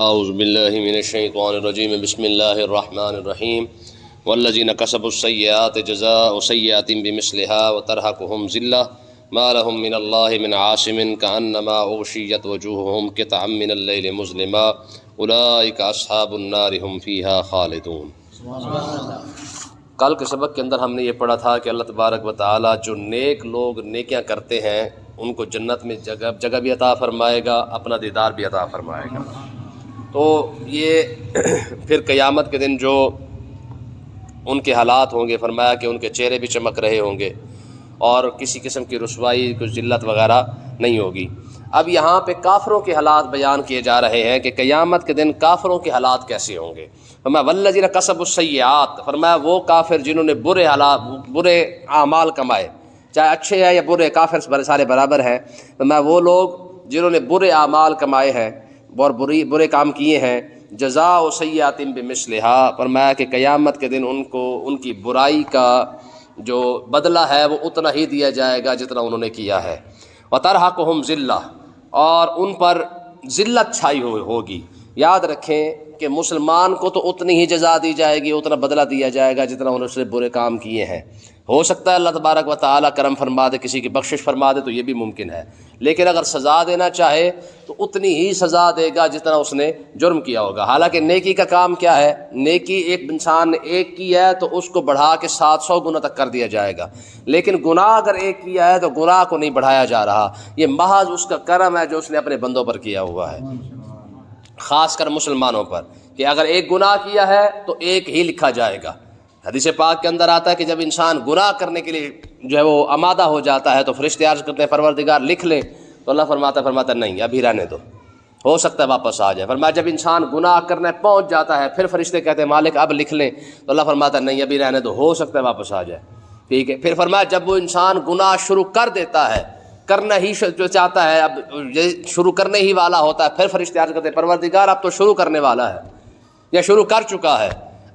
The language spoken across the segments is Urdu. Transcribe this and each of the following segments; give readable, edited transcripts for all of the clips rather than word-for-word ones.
اعوذ باللہ من الشیطان الرجیم بسم اللہ الرحمن الرحیم والذین کسبوا السیئات جزاء سیئۃ بمثلها وترهقهم ذلہ ما لهم من اللہ من عاصم کأنما اغشیت وجوہهم قطعا من اللیل مظلما اولئک اصحاب النار هم فیہا خالدون۔ کل کے سبق کے اندر ہم نے یہ پڑھا تھا کہ اللہ تبارک و تعالیٰ جو نیک لوگ نیکیاں کرتے ہیں ان کو جنت میں جگہ بھی عطا فرمائے گا، اپنا دیدار بھی عطا فرمائے گا۔ تو یہ پھر قیامت کے دن جو ان کے حالات ہوں گے، فرمایا کہ ان کے چہرے بھی چمک رہے ہوں گے اور کسی قسم کی رسوائی، کچھ ذلت وغیرہ نہیں ہوگی۔ اب یہاں پہ کافروں کے حالات بیان کیے جا رہے ہیں کہ قیامت کے دن کافروں کے حالات کیسے ہوں گے۔ فرمایا والذین کسبوا السیئات، فرمایا وہ کافر جنہوں نے برے اعمال کمائے، چاہے اچھے ہیں یا برے، کافر سارے برابر ہیں۔ فرمایا وہ لوگ جنہوں نے برے اعمال کمائے ہیں اور برے کام کیے ہیں، جزاء سیئۃ بمثلھا، فرمایا کہ قیامت کے دن ان کو ان کی برائی کا جو بدلہ ہے وہ اتنا ہی دیا جائے گا جتنا انہوں نے کیا ہے۔ وترہقہم ذلہ، اور ان پر ذلت چھائی ہوگی۔ یاد رکھیں کہ مسلمان کو تو اتنی ہی جزا دی جائے گی، اتنا بدلہ دیا جائے گا جتنا انہوں نے برے کام کیے ہیں۔ ہو سکتا ہے اللہ تبارک و تعالیٰ کرم فرما دے، کسی کی بخشش فرما دے، تو یہ بھی ممکن ہے، لیکن اگر سزا دینا چاہے تو اتنی ہی سزا دے گا جتنا اس نے جرم کیا ہوگا۔ حالانکہ نیکی کا کام کیا ہے؟ نیکی ایک انسان نے ایک کی ہے تو اس کو بڑھا کے 700 گنا تک کر دیا جائے گا، لیکن گناہ اگر ایک کیا ہے تو گناہ کو نہیں بڑھایا جا رہا، یہ محض اس کا کرم ہے جو اس نے اپنے بندوں پر کیا ہوا ہے، خاص کر مسلمانوں پر، کہ اگر ایک گناہ کیا ہے تو ایک ہی لکھا جائے گا۔ حدیث پاک کے اندر آتا ہے کہ جب انسان گناہ کرنے کے لیے جو ہے وہ آمادہ ہو جاتا ہے تو فرشتے عرض کرتے ہیں پروردگار لکھ لیں، تو اللہ فرماتا نہیں، ابھی رہنے دو، ہو سکتا ہے واپس آ جائے۔ فرمایا جب انسان گناہ کرنے پہنچ جاتا ہے پھر فرشتے کہتے ہیں مالک اب لکھ لیں، تو اللہ فرماتا ہے نہیں، ابھی رہنے دو، ہو سکتا ہے واپس آ جائے، ٹھیک ہے۔ پھر فرمایا جب وہ انسان گناہ شروع کر دیتا ہے، کرنا ہی جو چاہتا ہے، اب شروع کرنے ہی والا ہوتا ہے، پھر فرشتے عرض کرتے ہیں پروردگار اب تو شروع کرنے والا ہے یا شروع کر چکا ہے،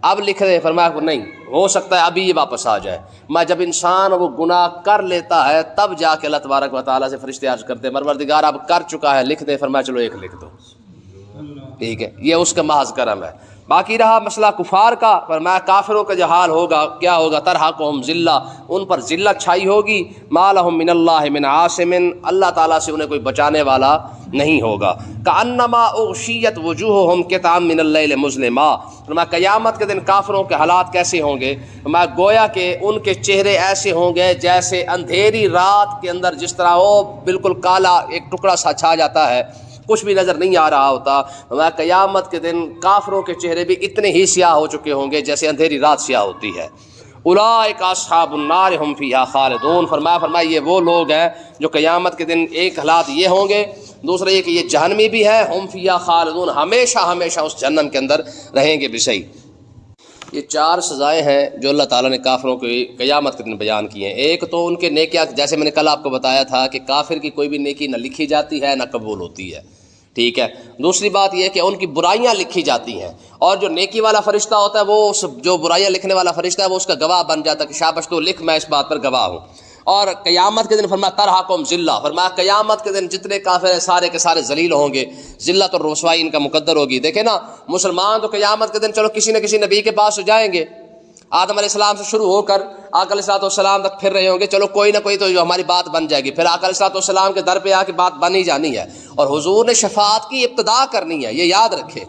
اب لکھ دیں۔ فرمایا نہیں، ہو سکتا ہے ابھی یہ واپس آ جائے۔ میں جب انسان وہ گناہ کر لیتا ہے تب جا کے اللہ تبارک و تعالیٰ سے فرشتے عرض کرتے ہیں پروردگار اب کر چکا ہے، لکھ دیں۔ فرمایا چلو ایک لکھ دو، ٹھیک ہے، یہ اس کا محض کرم ہے۔ باقی رہا مسئلہ کفار کا، فرمایا کافروں کا جو حال ہوگا کیا ہوگا؟ ترہقہم ذلہ، ان پر ذلت چھائی ہوگی، ما لہم من اللہ من عاصم، اللہ تعالیٰ سے انہیں کوئی بچانے والا نہیں ہوگا۔ کأنما اغشیت وجوہہم قطعا من اللیل مظلما، فرمایا قیامت کے دن کافروں کے حالات کیسے ہوں گے؟ فرمایا گویا کہ ان کے چہرے ایسے ہوں گے جیسے اندھیری رات کے اندر جس طرح وہ بالکل کالا ایک ٹکڑا سا چھا جاتا ہے، کچھ بھی نظر نہیں آ رہا ہوتا۔ فرمایا قیامت کے دن کافروں کے چہرے بھی اتنے ہی سیاہ ہو چکے ہوں گے جیسے اندھیری رات سیاہ ہوتی ہے۔ اولئک اصحاب النار ہم فیہا خالدون، فرمایا یہ وہ لوگ ہیں جو قیامت کے دن ایک حالات یہ ہوں گے، دوسرا یہ کہ یہ جہنمی بھی ہے، ہم فیہا خالدون، ہمیشہ ہمیشہ اس جہنم کے اندر رہیں گے بھی صحیح۔ یہ 4 سزائیں ہیں جو اللہ تعالیٰ نے کافروں کی قیامت کے دن بیان کی ہیں۔ ایک تو ان کے نیکیاں، جیسے میں نے کل آپ کو بتایا تھا کہ کافر کی کوئی بھی نیکی نہ لکھی جاتی ہے نہ قبول ہوتی ہے، ٹھیک ہے۔ دوسری بات یہ کہ ان کی برائیاں لکھی جاتی ہیں، اور جو نیکی والا فرشتہ ہوتا ہے وہ جو برائیاں لکھنے والا فرشتہ ہے وہ اس کا گواہ بن جاتا ہے کہ شاباش تو لکھ، میں اس بات پر گواہ ہوں۔ اور قیامت کے دن فرمایا ترہقہم ذلہ، فرمایا قیامت کے دن جتنے کافر ہیں سارے کے سارے ذلیل ہوں گے، ذلت اور رسوائی ان کا مقدر ہوگی۔ دیکھیں نا، مسلمان تو قیامت کے دن چلو کسی نہ کسی نبی کے پاس جائیں گے، آدم علیہ السلام سے شروع ہو کر آقا علیہ السلام تک پھر رہے ہوں گے، چلو کوئی نہ کوئی تو جو ہماری بات بن جائے گی، پھر آقا علیہ السلام کے در پہ آ کے بات بن ہی جانی ہے، اور حضور نے شفاعت کی ابتدا کرنی ہے، یہ یاد رکھے،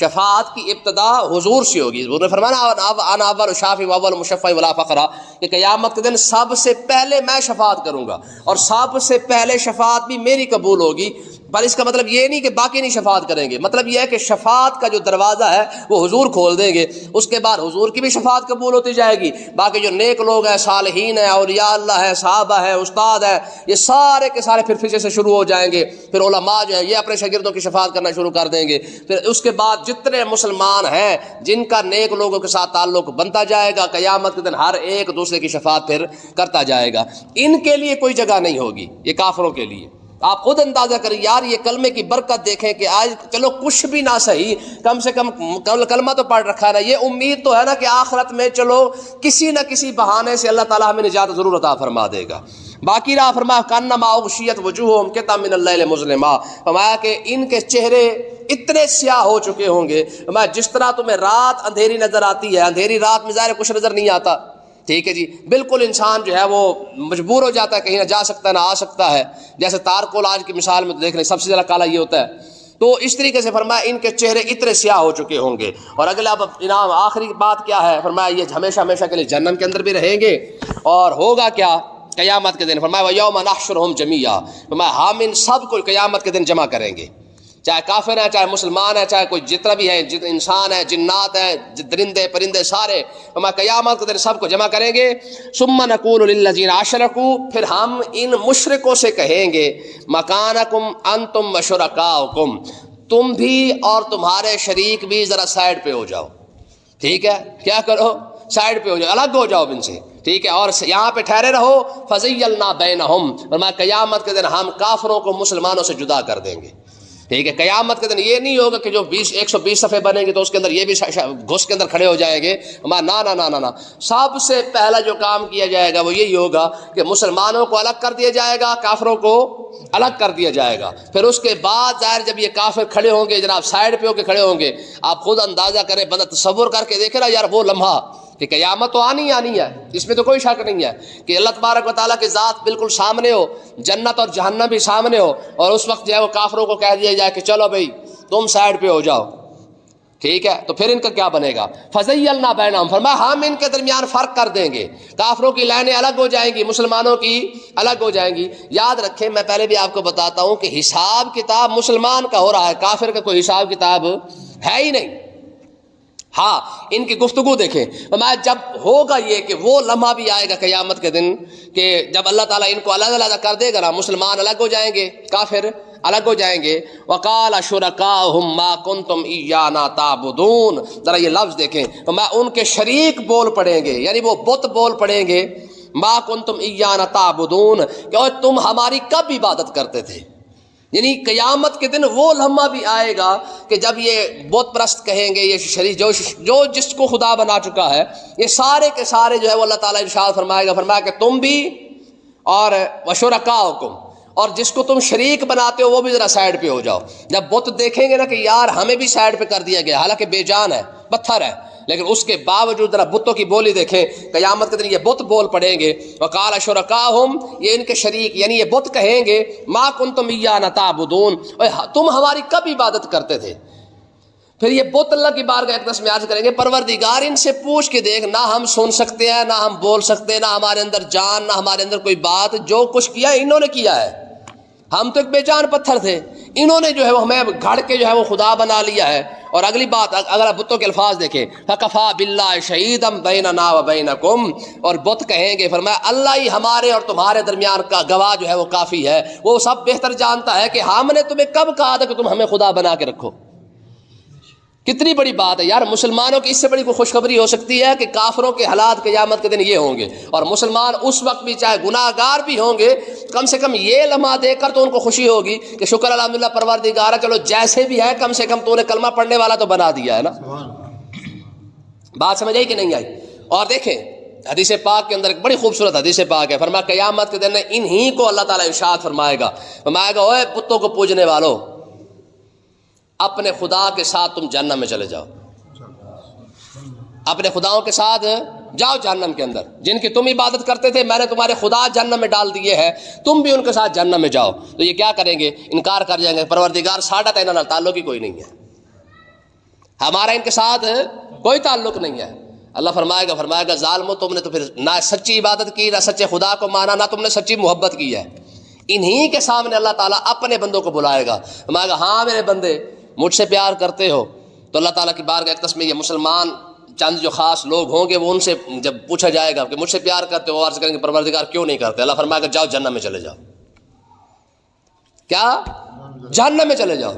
شفاعت کی ابتدا حضور سے ہوگی۔ حضور نے فرمایا انا اول شافع و اول مشفع ولا فخر، کہ قیامت کے دن سب سے پہلے میں شفاعت کروں گا اور سب سے پہلے شفاعت بھی میری قبول ہوگی۔ پر اس کا مطلب یہ نہیں کہ باقی نہیں شفاعت کریں گے، مطلب یہ ہے کہ شفاعت کا جو دروازہ ہے وہ حضور کھول دیں گے، اس کے بعد حضور کی بھی شفاعت قبول ہوتی جائے گی۔ باقی جو نیک لوگ ہیں، صالحین ہیں، اولیاء اللہ ہیں، صحابہ ہیں، استاد ہیں، یہ سارے کے سارے پھر پیچھے سے شروع ہو جائیں گے، پھر علماء جو ہیں یہ اپنے شاگردوں کی شفاعت کرنا شروع کر دیں گے، پھر اس کے بعد جتنے مسلمان ہیں جن کا نیک لوگوں کے ساتھ تعلق بنتا جائے گا، قیامت کے دن ہر ایک دوسرے کی شفاعت پھر کرتا جائے گا۔ ان کے لیے کوئی جگہ نہیں ہوگی، یہ کافروں کے لیے۔ آپ خود اندازہ کریں یار، یہ کلمے کی برکت دیکھیں کہ آج چلو کچھ بھی نہ صحیح، کم سے کم کلمہ تو پڑھ رکھا ہے نا، یہ امید تو ہے نا کہ آخرت میں چلو کسی نہ کسی بہانے سے اللہ تعالیٰ ہمیں نجات ضرور عطا فرما دے گا۔ باقی رہا فرمایا کانما اغشیت وجوہہم قطع من اللیل مظلما، فرمایا کہ ان کے چہرے اتنے سیاہ ہو چکے ہوں گے، فرمایا جس طرح تمہیں رات اندھیری نظر آتی ہے، اندھیری رات میں ظاہر کچھ نظر نہیں آتا، ٹھیک ہے جی، بالکل انسان جو ہے وہ مجبور ہو جاتا ہے، کہیں نہ جا سکتا ہے نہ آ سکتا ہے، جیسے تارکول آج کی مثال میں تو دیکھ لیں سب سے زیادہ کالا یہ ہوتا ہے، تو اس طریقے سے فرمایا ان کے چہرے اتنے سیاہ ہو چکے ہوں گے۔ اور اگلا انعام آخری بات کیا ہے، فرمایا یہ ہمیشہ ہمیشہ کے لیے جہنم کے اندر بھی رہیں گے، اور ہوگا کیا قیامت کے دن، فرمایا وَيَوْمَ نَحْشُرُهُمْ جَمِيعًا، فرمایا ہم ان سب کو قیامت کے دن جمع کریں گے، چاہے کافر ہیں چاہے مسلمان ہیں چاہے کوئی جتنا بھی ہے، انسان ہے جنات ہیں درندے پرندے سارے، فرمایا قیامت کے دن سب کو جمع کریں گے۔ ثُمَّ نَقُولُ لِلَّذِينَ أَشْرَكُوا، پھر ہم ان مشرکوں سے کہیں گے مَكَانَكُمْ أَنْتُمْ وَشُرَكَاؤُكُمْ، تم بھی اور تمہارے شریک بھی ذرا سائڈ پہ ہو جاؤ، ٹھیک ہے، کیا کرو سائڈ پہ ہو جاؤ، الگ ہو جاؤ ان سے، ٹھیک ہے، اور یہاں پہ ٹھہرے رہو۔ فَزَيَّلْنَا بَيْنَهُمْ، فرمایا قیامت کے دن ہم کافروں کو مسلمانوں سے جدا کر دیں گے، ٹھیک ہے، قیامت کے دن یہ نہیں ہوگا کہ جو 120 صفحے بنے گی تو اس کے اندر یہ بھی گھس کے اندر کھڑے ہو جائیں گے، نا، سب سے پہلا جو کام کیا جائے گا وہ یہی ہوگا کہ مسلمانوں کو الگ کر دیا جائے گا، کافروں کو الگ کر دیا جائے گا، پھر اس کے بعد ظاہر جب یہ کافر کھڑے ہوں گے، جناب سائڈ پہ ہو کے کھڑے ہوں گے، آپ خود اندازہ کریں، بندہ تصور کر کے دیکھے نا یار وہ لمحہ کہ قیامت تو آنی ہے، اس میں تو کوئی شک نہیں ہے کہ اللہ تبارک و تعالیٰ کی ذات بالکل سامنے ہو، جنت اور جہنم بھی سامنے ہو، اور اس وقت جو ہے وہ کافروں کو کہہ دیا جائے کہ چلو بھائی تم سائڈ پہ ہو جاؤ، ٹھیک ہے، تو پھر ان کا کیا بنے گا؟ فَزَيَّلْنَا بَيْنَهُمْ، فرمایا ہم ان کے درمیان فرق کر دیں گے، کافروں کی لائنیں الگ ہو جائیں گی، مسلمانوں کی الگ ہو جائیں گی۔ یاد رکھیں میں پہلے بھی آپ کو بتاتا ہوں کہ حساب کتاب مسلمان کا ہو رہا ہے، کافر کا کوئی حساب کتاب ہے ہی نہیں۔ ہاں ان کی گفتگو دیکھیں، فرمایا جب ہوگا یہ کہ وہ لمحہ بھی آئے گا قیامت کے دن کہ جب اللہ تعالیٰ ان کو الگ الگ کر دے گا نا، مسلمان الگ ہو جائیں گے، کافر الگ ہو جائیں گے۔ وَقَالَ شُرَكَاؤُهُمْ مَا كُنْتُمْ إِيَّانَا تَعْبُدُونَ، ذرا یہ لفظ دیکھیں، فرمایا ان کے شریک بول پڑیں گے، یعنی وہ بت بول پڑیں گے، مَا كُنْتُمْ إِيَّانَا تَعْبُدُونَ، کہ تم ہماری کب عبادت کرتے تھے، یعنی قیامت کے دن وہ لمحہ بھی آئے گا کہ جب یہ بت پرست کہیں گے، یہ شریک جو جس کو خدا بنا چکا ہے، یہ سارے کے سارے جو ہے وہ اللہ تعالیٰ ارشاد فرمائے گا، فرمایا کہ تم بھی اور وشرکاؤکم، اور جس کو تم شریک بناتے ہو وہ بھی ذرا سائڈ پہ ہو جاؤ۔ جب بت دیکھیں گے نا کہ یار ہمیں بھی سائڈ پہ کر دیا گیا، حالانکہ بے جان ہے، پتھر ہے، لیکن اس کے باوجود ذرا بتوں کی بولی دیکھیں، قیامت کے دن یہ بت بول پڑیں گے، وقال شرکاہم، یہ ان کے شریک یعنی یہ بت کہیں گے، ما کنتم ایانا تعبدون، تم ہماری کب عبادت کرتے تھے۔ پھر یہ بت اللہ کی بارگاہ اقدس میں عرض کریں گے، پروردگار ان سے پوچھ کے دیکھ، نہ ہم سن سکتے ہیں، نہ ہم بول سکتے ہیں، نہ ہمارے اندر جان، نہ ہمارے اندر کوئی بات، جو کچھ کیا انہوں نے کیا ہے، ہم تو ایک بے جان پتھر تھے، انہوں نے جو ہے وہ ہمیں گھڑ کے جو ہے وہ خدا بنا لیا ہے۔ اور اگلی بات اگر آپ بتوں کے الفاظ دیکھیں، فَكَفَى بِاللَّهِ شَهِيدًا بَيْنَنَا وَبَيْنَكُمْ، اور بت کہیں گے، فرمایا اللہ ہی ہمارے اور تمہارے درمیان کا گواہ جو ہے وہ کافی ہے، وہ سب بہتر جانتا ہے کہ ہم نے تمہیں کب کہا تھا کہ تم ہمیں خدا بنا کے رکھو۔ کتنی بڑی بات ہے یار، مسلمانوں کی اس سے بڑی کوئی خوشخبری ہو سکتی ہے کہ کافروں کے حالات قیامت کے دن یہ ہوں گے، اور مسلمان اس وقت بھی چاہے گناہ گار بھی ہوں گے، کم سے کم یہ لمحہ دیکھ کر تو ان کو خوشی ہوگی کہ شکر الحمدللہ پروردگارہ، چلو جیسے بھی ہے کم سے کم تو نے کلمہ پڑھنے والا تو بنا دیا ہے نا۔ بات سمجھ آئی کہ نہیں آئی؟ اور دیکھیں حدیث پاک کے اندر ایک بڑی خوبصورت حدیث پاک ہے، فرمایا قیامت کے دن انہی کو اللہ تعالیٰ ارشاد فرمائے گا، فرمائے گا اوے بتوں کو پوجنے والو، اپنے خدا کے ساتھ تم جہنم میں چلے جاؤ، اپنے خداؤں کے ساتھ جاؤ جہنم کے اندر، جن کی تم عبادت کرتے تھے میں نے تمہارے خدا جہنم میں ڈال دیے ہیں، تم بھی ان کے ساتھ جہنم میں جاؤ۔ تو یہ کیا کریں گے؟ انکار کر جائیں گے، پروردگار ساڈا تے نال تعلق ہی کوئی نہیں ہے، ہمارا ان کے ساتھ کوئی تعلق نہیں ہے۔ اللہ فرمائے گا ظالمو، تم نے تو پھر نہ سچی عبادت کی، نہ سچے خدا کو مانا، نہ تم نے سچی محبت کی ہے۔ انہی کے سامنے اللہ تعالیٰ اپنے بندوں کو بلائے گا، فرمائے گا ہاں میرے بندے مجھ سے پیار کرتے ہو، تو اللہ تعالیٰ کی بارگاہ اقدس میں یہ مسلمان چند جو خاص لوگ ہوں گے وہ ان سے جب پوچھا جائے گا کہ مجھ سے پیار کرتے ہو، وہ عرض کریں گے پروردگار کیوں نہیں کرتے؟ اللہ فرمائے گا جاؤ جہنم میں چلے جاؤ، کیا جہنم میں چلے جاؤ،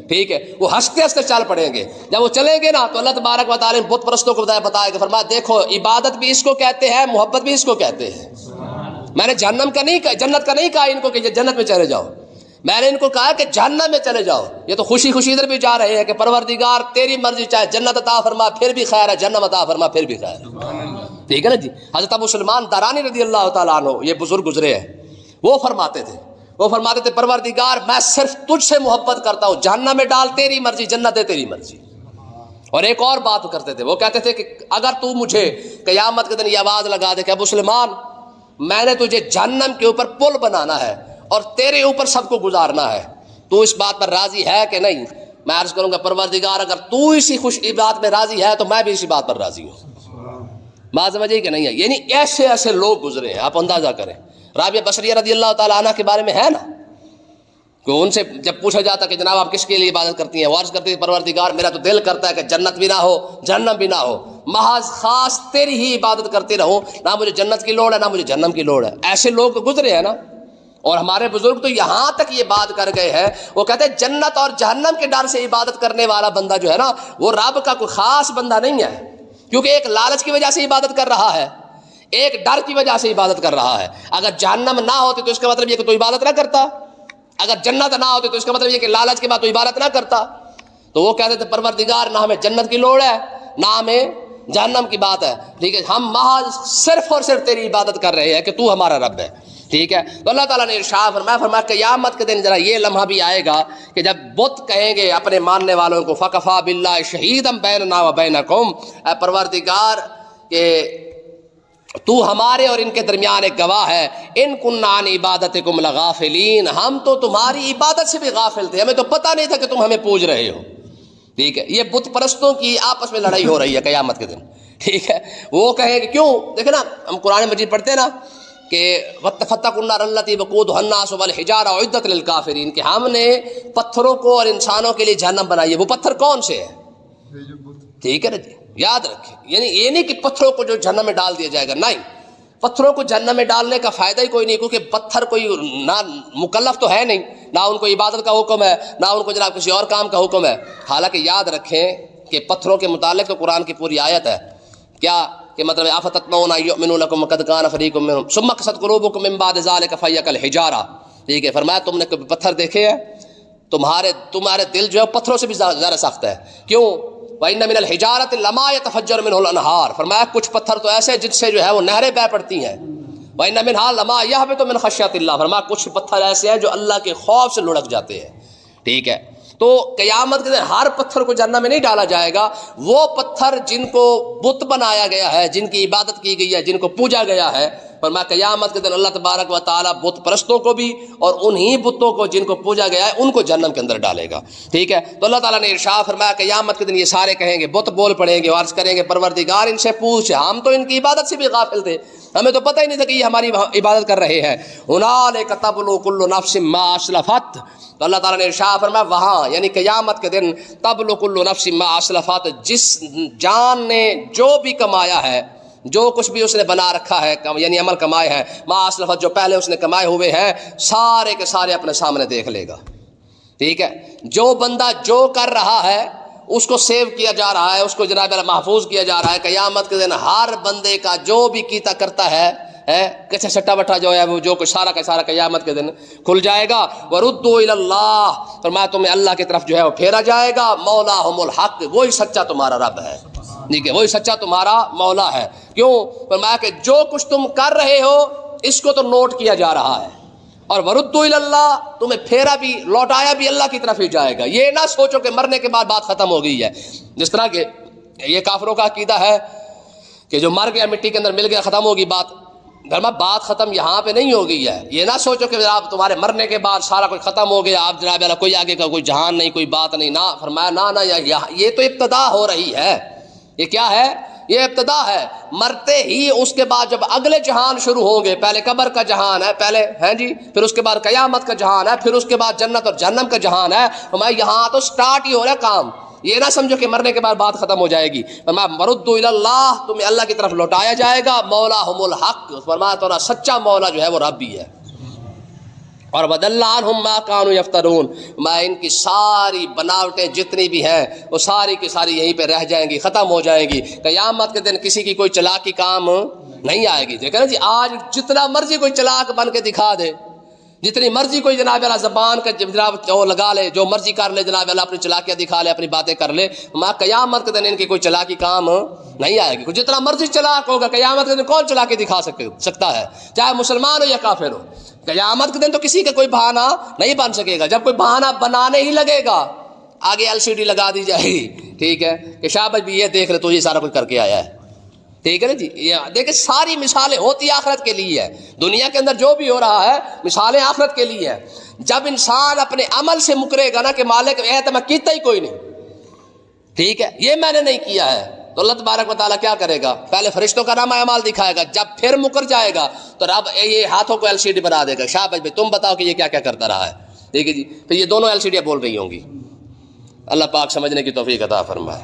ٹھیک ہے۔ وہ ہنستے ہنستے چل پڑیں گے، جب وہ چلیں گے نا تو اللہ تبارک و تعالیٰ بت پرستوں کو بتائے گا، فرمایا دیکھو عبادت بھی اس کو کہتے ہیں، محبت بھی اس کو کہتے ہیں، میں نے جہنم کا نہیں کہا، جنت کا نہیں کہا ان کو کہ جنت میں چلے جاؤ، میں نے ان کو کہا کہ جہنم میں چلے جاؤ۔ یہ تو خوشی خوشی ادھر بھی جا رہے ہیں کہ پروردگار تیری مرضی، چاہے جنت عطا فرما پھر بھی خیر ہے، جہنم عطا فرما پھر بھی خیر ہے، ٹھیک ہے نا جی۔ حضرت ابو سلمان دارانی رضی اللہ تعالیٰ عنہ یہ بزرگ گزرے ہیں، وہ فرماتے تھے پروردگار میں صرف تجھ سے محبت کرتا ہوں، جہنم میں ڈال تیری مرضی، جنت ہے تیری مرضی۔ اور ایک اور بات کرتے تھے، وہ کہتے تھے کہ اگر تو مجھے قیامت کے دن یہ آواز لگا دے کہ ابو سلیمان میں نے تجھے جہنم کے اوپر پل بنانا ہے اور تیرے اوپر سب کو گزارنا ہے، تو اس بات پر راضی ہے کہ نہیں؟ میں عرض کروں گا پروردگار اگر تو اسی خوش بات میں راضی ہے تو میں بھی اسی بات پر راضی ہوں۔ بات سمجھے کہ نہیں ہے؟ یعنی ایسے ایسے لوگ گزرے ہیں، آپ اندازہ کریں۔ رابعہ بصریہ رضی اللہ تعالیٰ عنہ کے بارے میں ہے نا کہ ان سے جب پوچھا جاتا کہ جناب آپ کس کے لیے عبادت کرتی ہیں، وہ عرض کرتی ہے پروردگار میرا تو دل کرتا ہے کہ جنت بھی نہ ہو جہنم بھی نہ ہو، محض خاص تیری ہی عبادت کرتے رہوں، نہ مجھے جنت کی لوڑ ہے نہ مجھے جہنم کی لوڑ ہے۔ ایسے لوگ تو گزرے ہیں نا، اور ہمارے بزرگ تو یہاں تک یہ بات کر گئے ہیں، وہ کہتے ہیں جنت اور جہنم کے ڈر سے عبادت کرنے والا بندہ جو ہے نا وہ رب کا کوئی خاص بندہ نہیں ہے، کیونکہ ایک لالچ کی وجہ سے عبادت کر رہا ہے، ایک ڈر کی وجہ سے عبادت کر رہا ہے۔ اگر جہنم نہ ہوتی تو اس کا مطلب یہ کہ تو عبادت نہ کرتا، اگر جنت نہ ہوتی تو اس کا مطلب یہ کہ لالچ کے بعد تو عبادت نہ کرتا۔ تو وہ کہتے تھے پروردگار نہ ہمیں جنت کی لوڑ ہے نہ ہمیں جہنم کی بات ہے، ٹھیک ہے، ہم محض صرف اور صرف تیری عبادت کر رہے ہیں کہ تو ہمارا رب ہے، ٹھیک ہے۔ تو اللہ تعالیٰ نے ارشاد فرمایا قیامت کے دن ذرا یہ لمحہ بھی آئے گا کہ جب بت کہیں گے اپنے ماننے والوں کو فکفا باللہ شہیدا بیننا و بینکم، اے پروردگار کہ تو ہمارے اور ان کے درمیان ایک گواہ ہے، ان کننا عن عبادتکم لغافلین، ہم تو تمہاری عبادت سے بھی غافل تھے، ہمیں تو پتہ نہیں تھا کہ تم ہمیں پوج رہے ہو، ٹھیک ہے۔ یہ بت پرستوں کی آپس میں لڑائی ہو رہی ہے قیامت کے دن، ٹھیک ہے۔ وہ کہیں کہ کیوں، دیکھیں نا ہم قرآن مجید پڑھتے ہیں نا کہ فاتقوا النار التی وقودها الناس والحجارہ اعدت للکافرین، کہ ہم نے پتھروں کو اور انسانوں کے لیے جہنم بنائی ہے۔ وہ پتھر کون سے ہیں؟ ٹھیک ہے نا جی، یاد رکھیں، یعنی یہ نہیں کہ پتھروں کو جو جہنم میں ڈال دیا جائے گا، نہیں، پتھروں کو جہنم میں ڈالنے کا فائدہ ہی کوئی نہیں، کیونکہ پتھر کوئی نہ مکلف تو ہے نہیں، نہ ان کو عبادت کا حکم ہے نہ ان کو جناب کسی اور کام کا حکم ہے۔ حالانکہ یاد رکھیں کہ پتھروں کے متعلق تو قرآن کی پوری آیت ہے، کیا کہ مطلب افتطمعون ان یؤمنوا لکم وقد کان فریق منهم ثم قست قلوبکم من بعد ذلک فہی کالحجارہ، ٹھیک ہے۔ فرمایا تم نے کبھی پتھر دیکھے ہیں؟ تمہارے دل جو ہے پتھروں سے بھی زیادہ سخت ہے، کیوں؟ وَإِنَّ مِنَ الْحِجَارَةِ لَمَا يَتَفَجَّرُ مِنْهُ الْأَنْهَارُ، فرمایا کچھ پتھر تو ایسے جن سے جو ہے وہ نہریں بہہ پڑتی ہیں، وَإِنَّ مِنْهَا لَمَا يَهْبِطُ مِنْ خَشْيَةِ اللَّهِ، فرمایا کچھ پتھر ایسے ہیں جو اللہ کے خوف سے لڑک جاتے ہیں، ٹھیک ہے۔ تو قیامت کے دن ہر پتھر کو جہنم میں نہیں ڈالا جائے گا، وہ پتھر جن کو بت بنایا گیا ہے، جن کی عبادت کی گئی ہے، جن کو پوجا گیا ہے، فرمایا قیامت کے دن اللہ تبارک و تعالیٰ بت پرستوں کو بھی اور انہی بتوں کو جن کو پوجا گیا ہے ان کو جہنم کے اندر ڈالے گا، ٹھیک ہے۔ تو اللہ تعالیٰ نے ارشاد فرمایا قیامت کے دن یہ سارے کہیں گے، بت بول پڑیں گے، عرض کریں گے پروردگار ان سے پوچھ، ہم تو ان کی عبادت سے بھی غافل تھے، ہمیں تو پتہ ہی نہیں تھا کہ یہ ہماری عبادت کر رہے ہیں۔ ہنالک تبلو کل نفس ما اسلفت، تو اللہ تعالیٰ نے ارشاد فرمایا وہاں یعنی قیامت کے دن تبلو کل نفس ما اسلفت، جس جان نے جو بھی کمایا ہے، جو کچھ بھی اس نے بنا رکھا ہے یعنی عمل کمائے ہیں، ما اسلفت جو پہلے اس نے کمائے ہوئے ہیں، سارے کے سارے اپنے سامنے دیکھ لے گا، ٹھیک ہے۔ جو بندہ جو کر رہا ہے اس کو سیو کیا جا رہا ہے، اس کو جناب محفوظ کیا جا رہا ہے۔ قیامت کے دن ہر بندے کا جو بھی کیتا کرتا ہے کچھ سٹا بٹا جو ہے وہ جو کچھ سارا کا سارا قیامت کے دن کھل جائے گا۔ وردوا الی اللہ، فرمایا تمہیں اللہ کی طرف جو ہے وہ پھیرا جائے گا، مولاہم الحق، وہی سچا تمہارا رب ہے، ٹھیک ہے، وہی سچا تمہارا مولا ہے۔ کیوں؟ فرمایا کہ جو کچھ تم کر رہے ہو اس کو تو نوٹ کیا جا رہا ہے، اور وردوا الی اللہ، تمہیں پھیرا بھی لوٹایا بھی اللہ کی طرف ہی جائے گا۔ یہ نہ سوچو کہ مرنے کے بعد بات ختم ہو گئی ہے، جس طرح کہ یہ کافروں کا عقیدہ ہے کہ جو مر گیا مٹی کے اندر مل گیا ختم ہوگی بات۔ گرما بات ختم یہاں پہ نہیں ہو گئی ہے، یہ نہ سوچو کہ آپ تمہارے مرنے کے بعد سارا کچھ ختم ہو گیا، آپ جناب کوئی آگے کا کوئی جہان نہیں، کوئی بات نہیں، نہ، فرمایا نہ یہ تو ابتدا ہو رہی ہے۔ یہ کیا ہے؟ یہ ابتدا ہے، مرتے ہی اس کے بعد جب اگلے جہان شروع ہوں گے، پہلے قبر کا جہان ہے، پہلے ہیں جی، پھر اس کے بعد قیامت کا جہان ہے، پھر اس کے بعد جنت اور جہنم کا جہان ہے۔ ہمارے یہاں تو سٹارٹ ہی ہو رہا ہے کام، یہ نہ سمجھو کہ مرنے کے بعد بات ختم ہو جائے گی۔ فرمایا مردوا الی اللہ، تمہیں اللہ کی طرف لوٹایا جائے گا، مولاہم الحق، فرمایا تمہارا سچا مولا جو ہے وہ رب ہی ہے۔ اور وَضَلَّ عَنْهُمْ مَا كَانُوا يَفْتَرُونَ، میں ان کی ساری بناوٹیں جتنی بھی ہیں وہ ساری کی ساری یہیں پہ رہ جائیں گی، ختم ہو جائیں گی۔ قیامت کے دن کسی کی کوئی چلاکی کام نہیں آئے گی۔ دیکھیں نا جی، آج جتنا مرضی کوئی چلاک بن کے دکھا دے، جتنی مرضی کوئی جناب اللہ زبان کا جناب وہ لگا لے، جو مرضی کر لے، جناب اللہ اپنی چلاکیاں دکھا لے، اپنی باتیں کر لے، قیامت کے دن ان کی کوئی چلاکی کام نہیں آئے گی۔ جتنا مرضی چلاک ہوگا، قیامت کے دن کون چلاکی دکھا سکتا ہے، چاہے مسلمان ہو یا کافر ہو، قیامت کے دن تو کسی کا کوئی بہانہ نہیں بن سکے گا. جب کوئی بہانہ بنانے ہی لگے گا آگے LCD لگا دی جائے گی, ٹھیک ہے, کہ شاباش بھی یہ دیکھ رہے تو یہ سارا کچھ کر کے آیا ہے, ٹھیک ہے نا جی. یہ دیکھیں ساری مثالیں ہوتی آخرت کے لیے ہے. دنیا کے اندر جو بھی ہو رہا ہے مثالیں آخرت کے لیے ہے. جب انسان اپنے عمل سے مکرے گا نا کہ مالک تو میں کیتا ہی کوئی نہیں, ٹھیک ہے, یہ میں نے نہیں کیا ہے, تو اللہ تبارک و تعالیٰ کیا کرے گا؟ پہلے فرشتوں کا نامہ اعمال دکھائے گا. جب پھر مکر جائے گا تو رب یہ ہاتھوں کو LCD بنا دے گا, شاباش بھائی تم بتاؤ کہ یہ کیا کیا کرتا رہا ہے, ٹھیک ہے جی. پھر یہ دونوں LCD بول رہی ہوں گی. اللہ پاک سمجھنے کی توفیق عطا فرمائے.